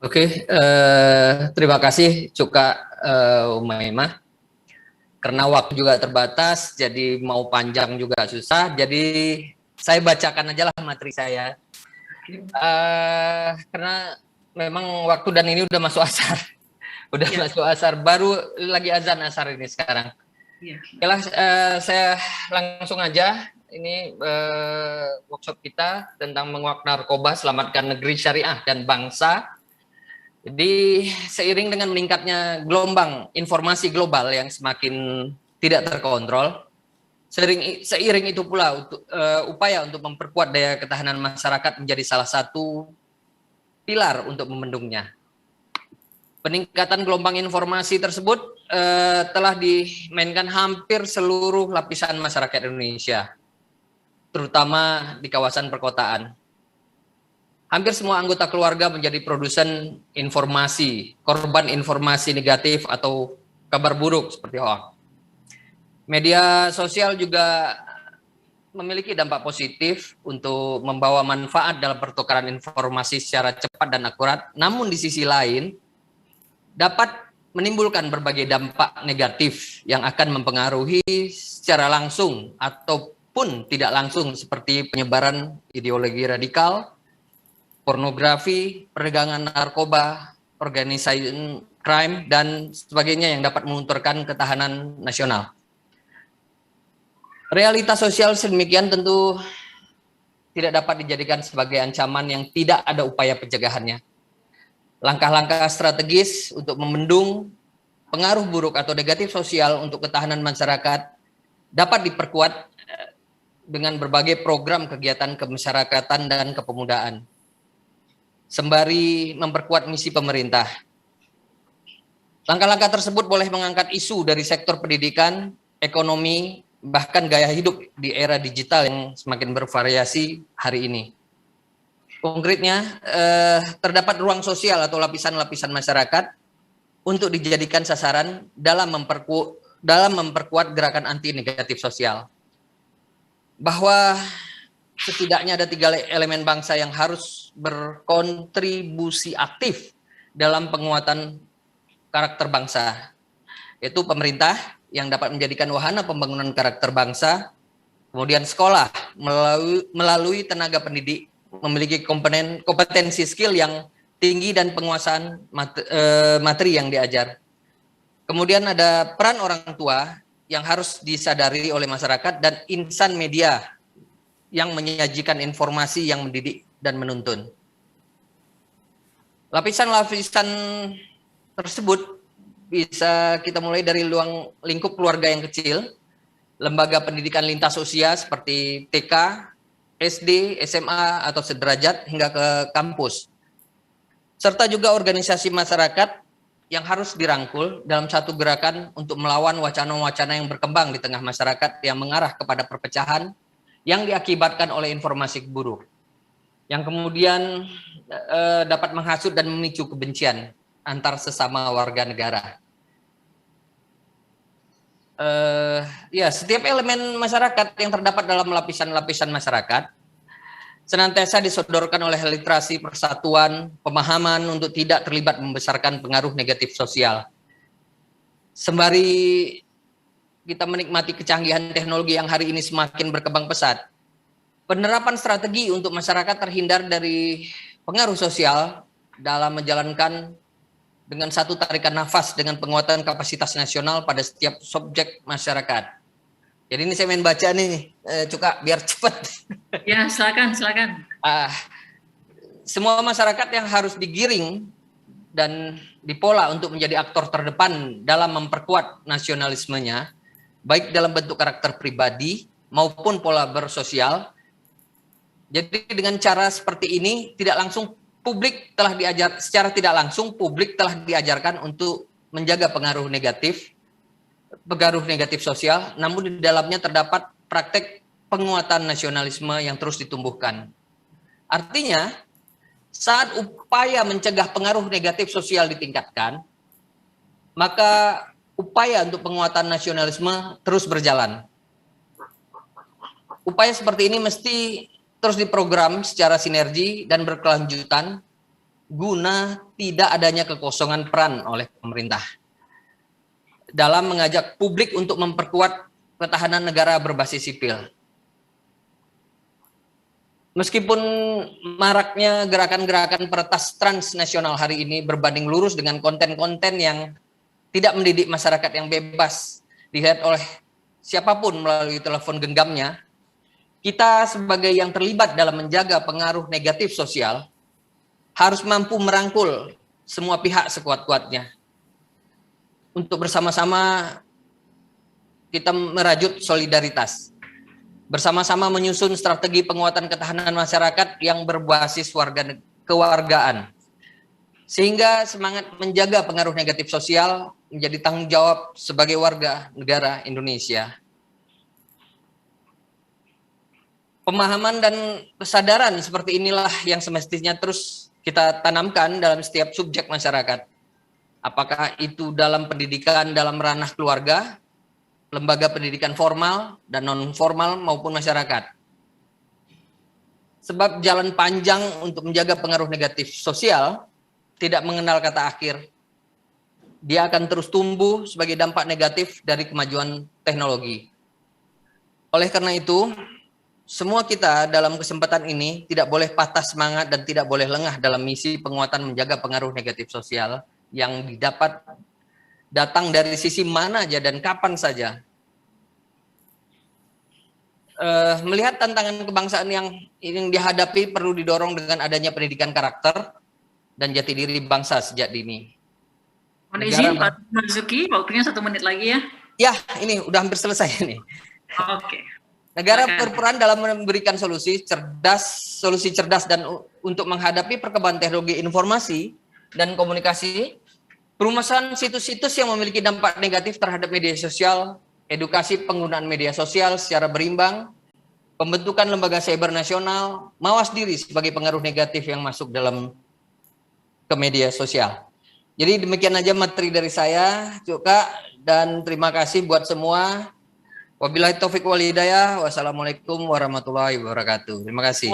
Oke, terima kasih Cuka Umaymah. Karena waktu juga terbatas, jadi mau panjang juga susah. Jadi saya bacakan aja lah materi saya. Karena memang waktu dan ini udah masuk asar, masuk asar. Baru lagi azan asar ini sekarang. Yalah, saya langsung aja. Ini workshop kita tentang menguak narkoba, selamatkan negeri syariah dan bangsa. Jadi seiring dengan meningkatnya gelombang informasi global yang semakin tidak terkontrol, seiring itu pula upaya untuk memperkuat daya ketahanan masyarakat menjadi salah satu pilar untuk membendungnya. Peningkatan gelombang informasi tersebut telah dimainkan hampir seluruh lapisan masyarakat Indonesia, terutama di kawasan perkotaan. Hampir semua anggota keluarga menjadi produsen informasi, korban informasi negatif atau kabar buruk seperti hoax. Media sosial juga memiliki dampak positif untuk membawa manfaat dalam pertukaran informasi secara cepat dan akurat, namun di sisi lain dapat menimbulkan berbagai dampak negatif yang akan mempengaruhi secara langsung ataupun tidak langsung seperti penyebaran ideologi radikal, pornografi, perdagangan narkoba, organisasi crime, dan sebagainya yang dapat melunturkan ketahanan nasional. Realitas sosial sedemikian tentu tidak dapat dijadikan sebagai ancaman yang tidak ada upaya pencegahannya. Langkah-langkah strategis untuk membendung pengaruh buruk atau negatif sosial untuk ketahanan masyarakat dapat diperkuat dengan berbagai program kegiatan kemasyarakatan dan kepemudaan, sembari memperkuat misi pemerintah. Langkah-langkah tersebut boleh mengangkat isu dari sektor pendidikan, ekonomi, bahkan gaya hidup di era digital yang semakin bervariasi hari ini. Konkretnya, terdapat ruang sosial atau lapisan-lapisan masyarakat untuk dijadikan sasaran dalam memperkuat gerakan anti negatif sosial. Bahwa setidaknya ada 3 elemen bangsa yang harus berkontribusi aktif dalam penguatan karakter bangsa, yaitu pemerintah yang dapat menjadikan wahana pembangunan karakter bangsa, kemudian sekolah melalui tenaga pendidik memiliki kompetensi skill yang tinggi dan penguasaan materi yang diajar. Kemudian ada peran orang tua yang harus disadari oleh masyarakat dan insan media yang menyajikan informasi yang mendidik dan menuntun. Lapisan-lapisan tersebut bisa kita mulai dari ruang lingkup keluarga yang kecil, lembaga pendidikan lintas usia seperti TK, SD, SMA, atau sederajat hingga ke kampus. Serta juga organisasi masyarakat yang harus dirangkul dalam satu gerakan untuk melawan wacana-wacana yang berkembang di tengah masyarakat yang mengarah kepada perpecahan yang diakibatkan oleh informasi buruk, yang kemudian dapat menghasut dan memicu kebencian antar sesama warga negara. Setiap elemen masyarakat yang terdapat dalam lapisan-lapisan masyarakat senantiasa disodorkan oleh literasi persatuan, pemahaman untuk tidak terlibat membesarkan pengaruh negatif sosial. Sembari kita menikmati kecanggihan teknologi yang hari ini semakin berkembang pesat, penerapan strategi untuk masyarakat terhindar dari pengaruh sosial dalam menjalankan dengan satu tarikan nafas dengan penguatan kapasitas nasional pada setiap subjek masyarakat. Jadi ini saya main baca nih, Cuka, biar cepat. Ya, silakan. Semua masyarakat yang harus digiring dan dipola untuk menjadi aktor terdepan dalam memperkuat nasionalismenya, baik dalam bentuk karakter pribadi maupun pola bersosial. Jadi dengan cara seperti ini tidak langsung publik telah secara tidak langsung publik telah diajarkan untuk menjaga pengaruh negatif sosial, namun di dalamnya terdapat praktek penguatan nasionalisme yang terus ditumbuhkan. Artinya, saat upaya mencegah pengaruh negatif sosial ditingkatkan, maka upaya untuk penguatan nasionalisme terus berjalan. Upaya seperti ini mesti terus diprogram secara sinergi dan berkelanjutan guna tidak adanya kekosongan peran oleh pemerintah dalam mengajak publik untuk memperkuat ketahanan negara berbasis sipil. Meskipun maraknya gerakan-gerakan peretas transnasional hari ini berbanding lurus dengan konten-konten yang tidak mendidik masyarakat yang bebas dilihat oleh siapapun melalui telepon genggamnya, kita sebagai yang terlibat dalam menjaga pengaruh negatif sosial harus mampu merangkul semua pihak sekuat-kuatnya untuk bersama-sama kita merajut solidaritas, bersama-sama menyusun strategi penguatan ketahanan masyarakat yang berbasis kewargaan, sehingga semangat menjaga pengaruh negatif sosial menjadi tanggung jawab sebagai warga negara Indonesia. Pemahaman dan kesadaran seperti inilah yang semestinya terus kita tanamkan dalam setiap subjek masyarakat. Apakah itu dalam pendidikan dalam ranah keluarga, lembaga pendidikan formal dan non-formal maupun masyarakat. Sebab jalan panjang untuk menjaga pengaruh negatif sosial tidak mengenal kata akhir. Dia akan terus tumbuh sebagai dampak negatif dari kemajuan teknologi. Oleh karena itu, semua kita dalam kesempatan ini tidak boleh patah semangat dan tidak boleh lengah dalam misi penguatan menjaga pengaruh negatif sosial yang didapat datang dari sisi mana aja dan kapan saja. Melihat tantangan kebangsaan yang dihadapi perlu didorong dengan adanya pendidikan karakter dan jati diri bangsa sejak dini. Mohon izin Pak Marzuki, waktunya 1 menit lagi ya. Ya, ini udah hampir selesai ini. Oke. Negara berperan dalam memberikan solusi cerdas dan untuk menghadapi perkembangan teknologi informasi dan komunikasi, perumusan situs-situs yang memiliki dampak negatif terhadap media sosial, edukasi penggunaan media sosial secara berimbang, pembentukan lembaga cyber nasional, mawas diri sebagai pengaruh negatif yang masuk dalam ke media sosial. Jadi demikian aja materi dari saya, Cuka, dan terima kasih buat semua. Wabillahi taufik wal hidayah. Wassalamualaikum warahmatullahi wabarakatuh. Terima kasih.